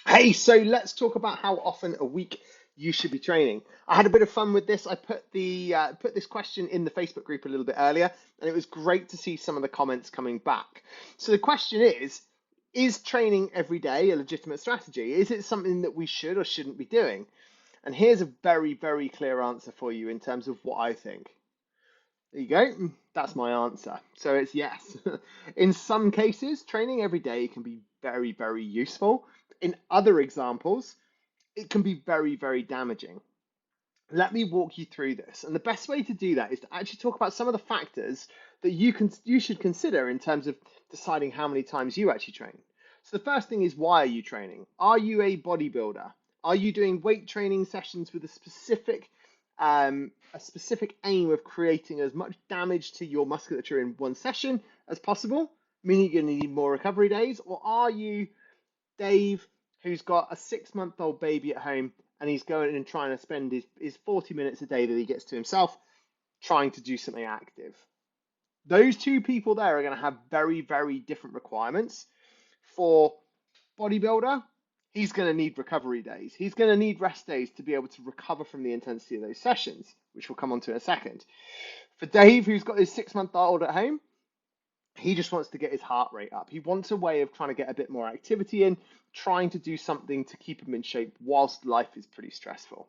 Hey, so let's talk about how often a week you should be training. I had a bit of fun with this. I put this question in the Facebook group a little bit earlier, and it was great to see some of the comments coming back. So the question is training every day a legitimate strategy? Is it something that we should or shouldn't be doing? And here's a very, very clear answer for you in terms of what I think. There you go. That's my answer. So it's yes. In some cases, training every day can be very, very useful. In other examples, it can be very, very damaging. Let me walk you through this. And the best way to do that is to actually talk about some of the factors that you should consider in terms of deciding how many times you actually train. So the first thing is, why are you training? Are you a bodybuilder? Are you doing weight training sessions with a specific aim of creating as much damage to your musculature in one session as possible, meaning you're going to need more recovery days? Or are you Dave, who's got a 6 month old baby at home and he's going and trying to spend his 40 minutes a day that he gets to himself trying to do something active? Those two people there are going to have very, very different requirements. For bodybuilder, he's going to need recovery days. He's going to need rest days to be able to recover from the intensity of those sessions, which we'll come on to in a second. For Dave, who's got his 6 month old at home, he just wants to get his heart rate up. He wants a way of trying to get a bit more activity in, trying to do something to keep him in shape whilst life is pretty stressful.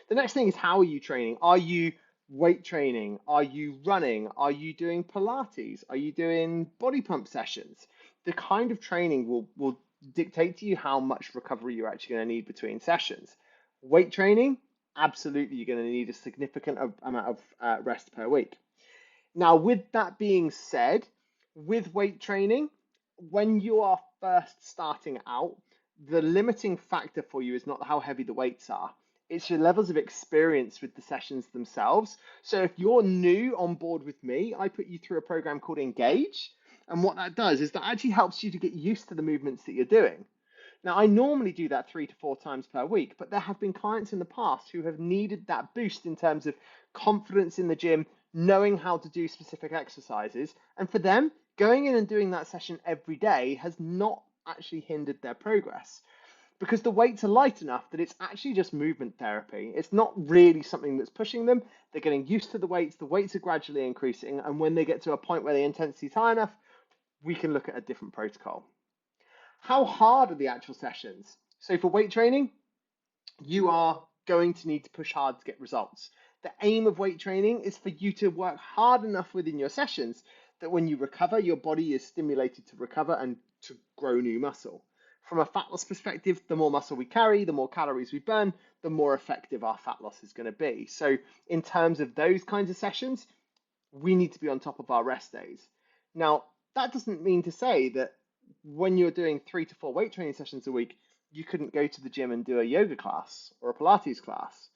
The next thing is, how are you training? Are you weight training? Are you running? Are you doing Pilates? Are you doing body pump sessions? The kind of training will dictate to you how much recovery you're actually going to need between sessions. Weight training, absolutely, you're going to need a significant amount of rest per week. Now, with that being said, with weight training, when you are first starting out, the limiting factor for you is not how heavy the weights are. It's your levels of experience with the sessions themselves. So if you're new on board with me, I put you through a program called Engage. And what that does is that actually helps you to get used to the movements that you're doing. Now, I normally do that 3 to 4 times per week, but there have been clients in the past who have needed that boost in terms of confidence in the gym, knowing how to do specific exercises. And for them, going in and doing that session every day has not actually hindered their progress because the weights are light enough that it's actually just movement therapy. It's not really something that's pushing them. They're getting used to the weights are gradually increasing, and when they get to a point where the intensity is high enough, we can look at a different protocol. How hard are the actual sessions? So for weight training, you are going to need to push hard to get results. The aim of weight training is for you to work hard enough within your sessions that when you recover, your body is stimulated to recover and to grow new muscle. From a fat loss perspective, the more muscle we carry, the more calories we burn, the more effective our fat loss is going to be. So in terms of those kinds of sessions, we need to be on top of our rest days. Now, that doesn't mean to say that when you're doing 3 to 4 weight training sessions a week, you couldn't go to the gym and do a yoga class or a Pilates class,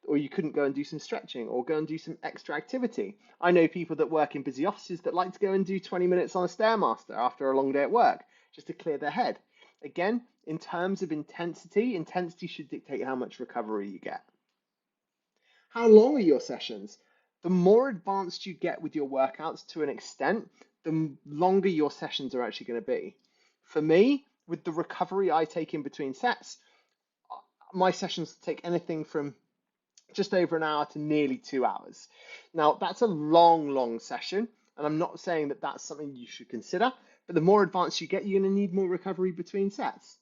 or you couldn't go and do some stretching or go and do some extra activity. I know people that work in busy offices that like to go and do 20 minutes on a Stairmaster after a long day at work just to clear their head. Again, in terms of intensity should dictate how much recovery you get. How long are your sessions? The more advanced you get with your workouts to an extent, the longer your sessions are actually going to be. For me, with the recovery I take in between sets, my sessions take anything from just over an hour to nearly 2 hours. Now, that's a long, long session, and I'm not saying that that's something you should consider, but the more advanced you get, you're going to need more recovery between sets.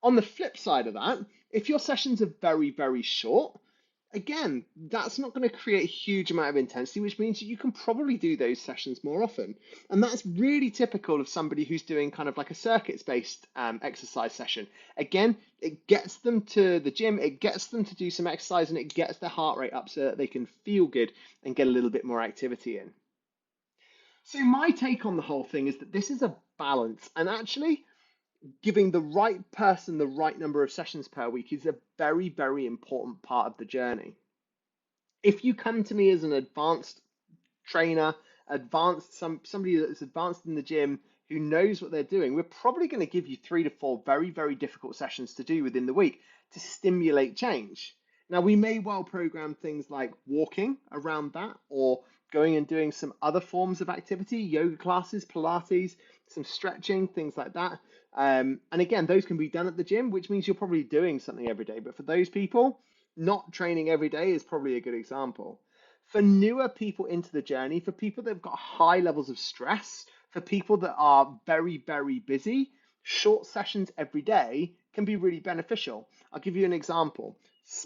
On the flip side of that, if your sessions are very, very short, again, that's not going to create a huge amount of intensity, which means that you can probably do those sessions more often. And that's really typical of somebody who's doing kind of like a circuits-based exercise session. Again, it gets them to the gym, it gets them to do some exercise, and it gets their heart rate up so that they can feel good and get a little bit more activity in. So my take on the whole thing is that this is a balance, and actually giving the right person the right number of sessions per week is a very, very important part of the journey. If you come to me as an advanced trainer, somebody that's advanced in the gym who knows what they're doing, we're probably going to give you 3 to 4 very, very difficult sessions to do within the week to stimulate change. Now, we may well program things like walking around that or going and doing some other forms of activity, yoga classes, Pilates, some stretching, things like that. And again, those can be done at the gym, which means you're probably doing something every day. But for those people, not training every day is probably a good example. For newer people into the journey, for people that have got high levels of stress, for people that are very, very busy, short sessions every day can be really beneficial. I'll give you an example.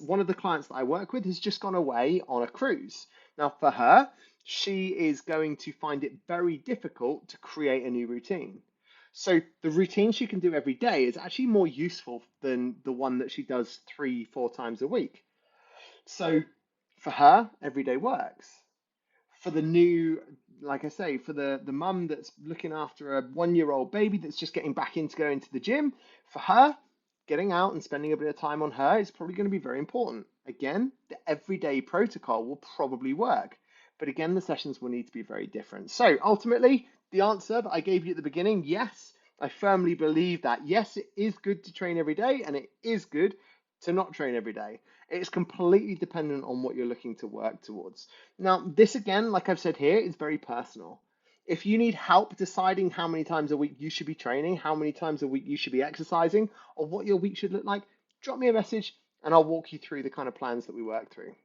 One of the clients that I work with has just gone away on a cruise. Now, for her, she is going to find it very difficult to create a new routine. So the routine she can do every day is actually more useful than the one that she does 3, 4 times a week. So for her, every day works. For the new, like I say, for the mum that's looking after a 1 year old baby that's just getting back into going to the gym, for her, getting out and spending a bit of time on her is probably going to be very important. Again, the everyday protocol will probably work. But again, the sessions will need to be very different. So ultimately, the answer that I gave you at the beginning, yes, I firmly believe that. Yes, it is good to train every day, and it is good to not train every day. It's completely dependent on what you're looking to work towards. Now, this again, like I've said here, is very personal. If you need help deciding how many times a week you should be training, how many times a week you should be exercising, or what your week should look like, drop me a message and I'll walk you through the kind of plans that we work through.